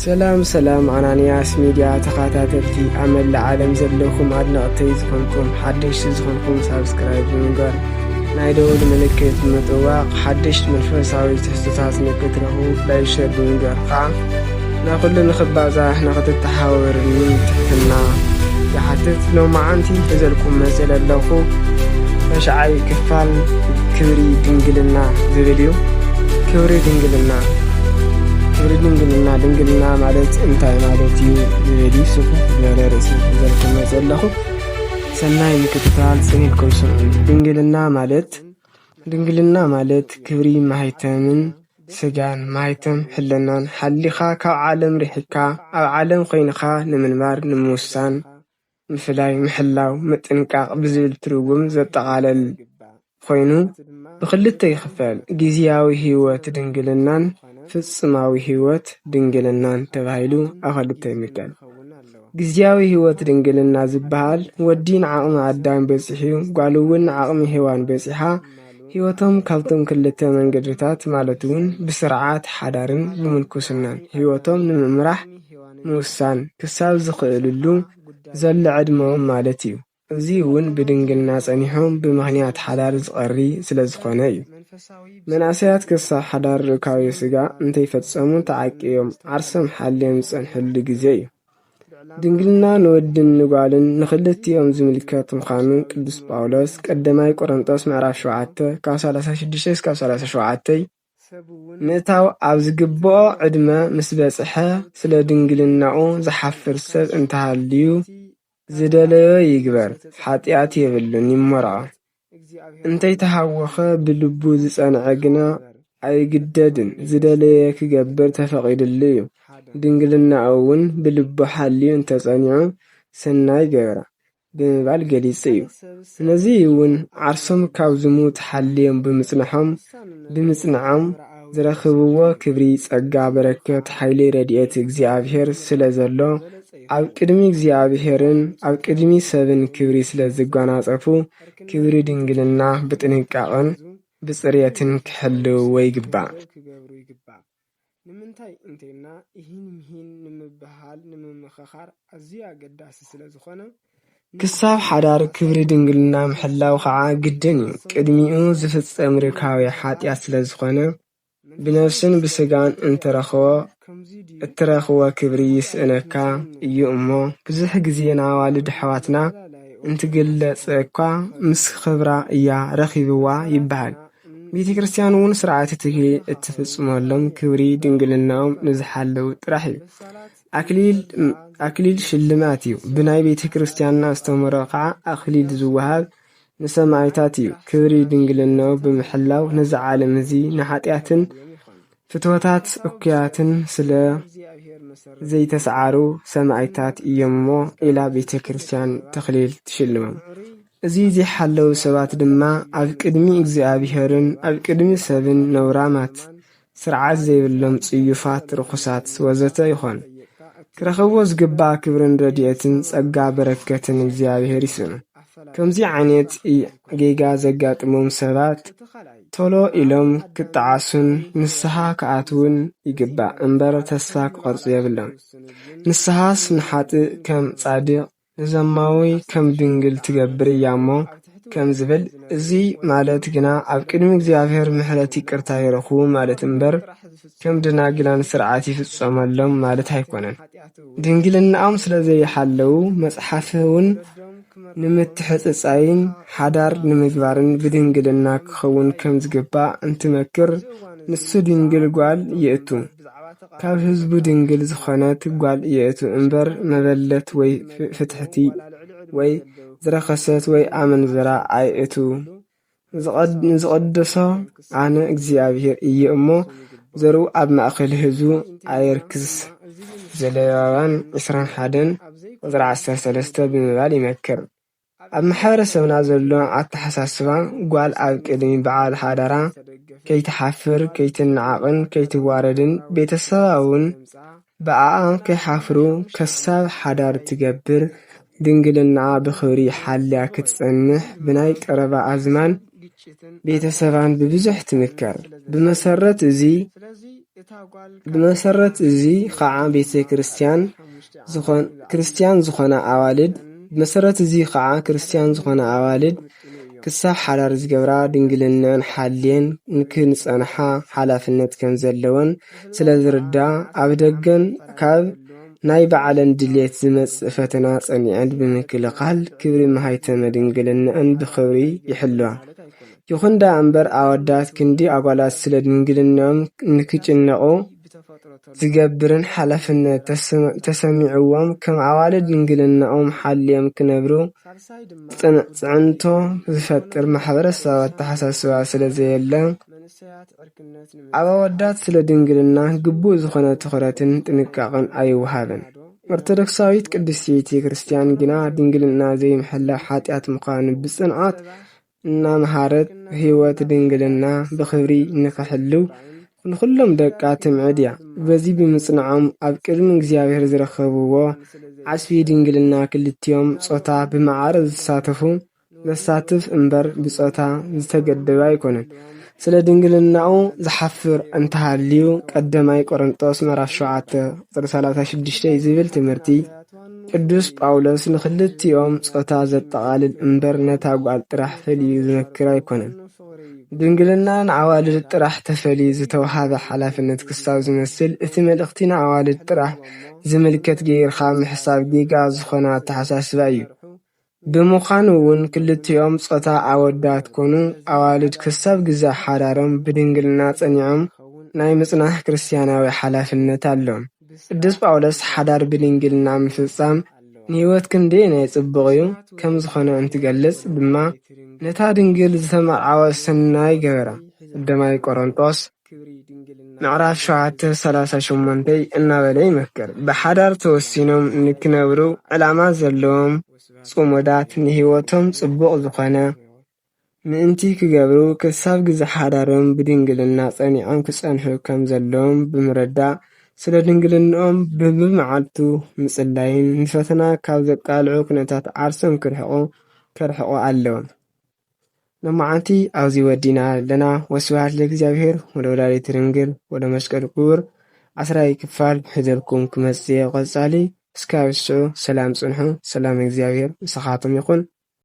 ሰላም አናንያስ ሚዲያ ተኸታተልቲ አመል ለዓለም ዘለኹም አድናቅተይ ዝኾንኩም ሓድሽ ዝኾንኩም ሳብስክራይብ ብምግባር ናይ ደወል ምልክት ብምጥዋቕ ሓድሽ መንፈሳዊ ትሕዝቶታት ንክትረኽቡ ላይክ ሸር ብምግባር ከዓ ንኹሉ ንኽባዛሕ ንኽትተሓወርኒ ትሕትና ይሓትት። ሎማዓንቲ ብዘልኩም መፅል ኣለኹ ተሻዓይ ክፋል ክብሪ ድንግልና ዝብል እዩ። ክብሪ ድንግልና ማለት እንታይ ማለት እዩ ዝብል ስፉሕ ዝበለ ርእሲ ዘልኩም መፅል ኣለኹ። ሰናይ ምክትታል ፅኒልኩም ስምዑ። ድንግልና ማለት ክብሪ ማህተምን ስጋን ማህተም ሕልናን ሓሊኻ ካብ ዓለም ርሒካ ኣብ ዓለም ኮይንኻ ንምንባር ንምውሳን ምፍላይ ምሕላው ምጥንቃቕ ብዝብል ትርጉም ዘጠቓለል ኮይኑ ብክልተ ይኽፈል። ጊዜያዊ ህይወት ድንግልናን ፍጽማዊ ህይወት ድንግልናን ተባሂሉ ኣብ ክልተ ይምቀል። ጊዜያዊ ህይወት ድንግልና ዝበሃል ወዲን ዓቕሚ ኣዳም በፂሑ ጓል እውን ዓቕሚ ሔዋን በፂሓ ህይወቶም ካብቶም ክልተ መንገድታት ማለት እውን ብስርዓት ሓዳርን ብምንኩስናን ህይወቶም ንምምራሕ ምውሳን ክሳብ ዝኽእልሉ ዘሎ ዕድመኦም ማለት እዩ። እዚ እውን ብድንግልና ጸኒሖም ብምኽንያት ሓዳር ዝቐሪ ስለ ዝኾነ እዩ። መናእሰያት ክሳብ ሓዳር ርካዊ ስጋ እንተይፈጸሙ ተዓቂቦም ዓርሶም ሓልዮም ዝጸንሐሉ ግዜ እዩ። ድንግልና ንወድን ንጓልን ንኽልቲኦም ዝምልከት ምዃኑ ቅዱስ ጳውሎስ ቀዳማይ ቆሮንጦስ ምዕራፍ 7 ካብ 36 ካብ 37 ምእታው ኣብ ዝግብኦ ዕድመ ምስ በጽሐ ስለ ድንግልናኡ ዝሓፍር ሰብ እንተሃልዩ ዝደለዮ ይግበር፣ ሓጢኣት የብሉን ይመርዖ። እንተይተሃወኸ ብልቡ ዝጸንዐ ግና ኣይግደድን፣ ዝደለየ ክገብር ተፈቒድሉ እዩ። ድንግልናኡ እውን ብልቡ ሓልዩ እንተጸኒዑ ሰናይ ገብረ ብምባል ገሊጽ እዩ። ነዚ እውን ዓርሶም ካብ ዝሙት ሓልዮም ብምጽንዖም ዝረኽብዎ ክብሪ ጸጋ በረከት ሓይሊ ረድኤት እግዚኣብሔር ስለ ዘሎ ኣብ ቅድሚ እግዚኣብሔርን ኣብ ቅድሚ ሰብን ክብሪ ስለ ዝጓናጸፉ ክብሪ ድንግልና ብጥንቃቐን ብጽርየትን ክሕልውዎ ይግባእ። ንምንታይ እንተይና ይህን ንምብሃል ንምምኽኻር ኣዝዩ ኣገዳሲ ስለ ዝኾነ ክሳብ ሓዳር ክብሪ ድንግልና ምሕላው ከዓ ግድን እዩ። ቅድሚኡ ዝፍጸም ርካዊ ሓጢኣት ስለ ዝኾነ ብነፍስን ብስጋን እትረኽቦ ክብሪ ይስእነካ እዩ እሞ ብዙሕ ግዜ ናዋልድ ኣሕዋትና እንትግለጽ እኳ ምስ ክብራ እያ ረኺብዋ ይበሃል። ቤተ ክርስቲያን እውን ስርዓተ ተክሊል እትፍጽመሎም ክብሪ ድንግልናኦም ንዝሓለው ጥራሕ እዩ። ኣክሊል ሽልማት እዩ። ብናይ ቤተ ክርስቲያንና ዝተመሮ ከዓ ኣክሊል ዝወሃብ ንሰማዕታት እዩ። ክብሪ ድንግልናው ብምሕላው ነዚ ዓለም እዚ ንኃጢአትን ፍትወታት እኩያትን ስለ ዘይተሰዓሩ ሰማዕታት እዮሞ ኢላ ቤተ ክርስቲያን ተክሊል ትሽልሞም። እዚ ዘይሓለው ሰባት ድማ ኣብ ቅድሚ እግዚኣብሔርን ኣብ ቅድሚ ሰብን ነውራማት ስርዓት ዘይብሎም ጽዩፋት ርኩሳት ወዘተ ይኾን። ክረኽብዎ ዝግባእ ክብርን ረድኤትን ጸጋ በረከትን እግዚኣብሔር ይስኑ። ከምዚ ዓይነት ጌጋ ዘጋጥሞም ሰባት ቶሎ ኢሎም ክጠዓሱን ንስሓ ክኣትውን ይግባእ እምበር ተስፋ ክቖርጹ የብሎም። ንስሓስ ንሓጥእ ከም ጻድቕ ንዘማዊ ከም ድንግል ትገብር እያ እሞ ከም ዝብል እዚ ማለት ግና ኣብ ቅድሚ እግዚአብሔር ምሕረት ይቅርታ ይረኽቡ ማለት እምበር ከም ደናግላን ስርዓት ይፍጸመሎም ማለት ኣይኮነን። ድንግልናኦም ስለ ዘይሓለው መጽሓፍ እውን ንምትሕጽጻይን ሓዳር ንምግባርን ብድንግልና ክኸውን ከም ዝግባእ እንትመክር ንሱ ድንግል ጓል ይእቱ ካብ ህዝቡ ድንግል ዝኾነት ጓል ይእቱ እምበር መበለት ወይ ፍትሕቲ ወይ ዝረኸሰት ወይ ኣመንዝራ ኣይእቱ። ዝቐደሶ ኣነ እግዚኣብሔር እየ እሞ ዘርኡ ኣብ ማእኸል ህዝቡ ኣይርክስ ዘሌዋውያን 21:13 ብምባል ይመክር። ኣብ ማሕበረሰብና ዘሎ ኣተሓሳስባ ጓል ኣብ ቅድሚ በዓል ሓዳራ ከይትሓፍር ከይትነዓቕን ከይትዋረድን ቤተሰባ እውን ብኣኣ ከይሓፍሩ ከሳብ ሓዳር ትገብር ድንግልናኣ ብኽብሪ ሓልያ ክትጸንሕ ብናይ ቀረባ ኣዝማን ቤተሰባን ብብዙሕ ትምከር። ብመሰረት እዚ ብመሰረት እዚ ከዓ ቤተ ክርስቲያን ዝኾነ ኣዋልድ ብመሰረት እዚ ከዓ ክርስቲያን ዝኾነ ኣዋልድ ክሳብ ሓዳር ዝገብራ ድንግልናን ሓልየን ንክንጸንሓ ሓላፍነት ከም ዘለወን ስለ ዝርዳእ ኣብ ደገን ካብ ናይ ባዕለን ድሌት ዝመጽእ ፈተና ጸኒዐን ብምክልኻል ክብሪ ማሕተመ ድንግልናን ብኽብሪ ይሕልዋ። ይኹን ዳ እምበር ኣወዳት ክንዲ ኣጓላት ስለ ድንግልናኦም ንክጭነቑ ዝገብርን ሓላፍነት ተሰሚዕዎም ከም ኣዋልድ ድንግልናኦም ሓልዮም ክነብሩ ጽዕንቶ ዝፈጥር ማሕበረሰባዊ ኣተሓሳስባ ስለ ዘየለ ኣብ ኣወዳት ስለ ድንግልና ግቡእ ዝኾነ ትኹረትን ጥንቃቐን ኣይወሃብን። ኦርቶዶክሳዊት ቅድስቲ ቤተ ክርስቲያን ግና ድንግልና ዘይምሕላው ኃጢአት ምዃኑ ብጽንዓት እናምሃረት ህይወት ድንግልና ብኽብሪ ንኽሕልው ንኹሎም ደቃ ትምዕድ እያ። በዚ ብምጽንዖም ኣብ ቅድሚ እግዚኣብሔር ዝረኸብዎ ዓስቢ ድንግልና ክልቲኦም ጾታ ብማዕረ ዘሳትፍ እምበር ብጾታ ዝተገደበ ኣይኮነን። ስለ ድንግልናኡ ዝሓፍር እንተሃልዩ ቀዳማይ ቆሮንጦስ ምዕራፍ 7:36 ዝብል ትምህርቲ ቅዱስ ጳውሎስ ንኽልቲኦም ጾታ ዘጠቓልል እምበር ነታ ጓል ጥራሕ ፈልዩ ዝመክር ኣይኮነን። ድንግልና ንኣዋልድ ጥራሕ ተፈልዩ ዝተውሃበ ሓላፍነት ክሳብ ዝመስል እቲ መልእኽቲ ንኣዋልድ ጥራሕ ዝምልከት ጌርኻ ምሕሳብ ጌጋ ዝኾነ ኣተሓሳስባ እዩ። ብምዃኑ እውን ክልቲኦም ጾታ ኣወዳት ኮኑ ኣዋልድ ክሳብ ግዛእ ሓዳሮም ብድንግልና ጸኒዖም ናይ ምጽናሕ ክርስትያናዊ ሓላፍነት ኣለዎም። ቅዱስ ጳውሎስ ሓዳር ብድንግልና ምፍጻም ንህይወት ክንደየናይ ጽቡቕ እዩ ከም ዝኾነ እንትገልጽ ድማ ነታ ድንግል ዝተመርዓወ ሰናይ ገበራ ቀዳማይ ቆሮንጦስ ምዕራፍ 7:38 እናበለ ይመክር። ብሓዳር ተወሲኖም ንክነብሩ ዕላማ ዘለዎም ጽሙዳት ንህይወቶም ጽቡቕ ዝኾነ ምእንቲ ክገብሩ ክሳብ ግዛእ ሓዳሮም ብድንግልና ጸኒዖም ክጸንሑ ከም ዘለዎም ብምርዳእ ስለ ድንግልንኦም ብመዓልቱ ምጽላይን ንፈተና ካብ ዘቃልዑ ኩነታት ዓርሶም ከርሕቑ ኣለዎም። ነማዓንቲ ኣብዚ ወዲና ኣለና። ወስብሐት ለእግዚአብሔር ወለወላዲቱ ድንግል ወለመስቀሉ ክቡር። 10ይ ክፋል ሒዘልኩም ክመጽእ ቀጻሊ እስካብ ሰላም ጽንሑ። ሰላም እግዚአብሔር ምስኻቶም ይኹን።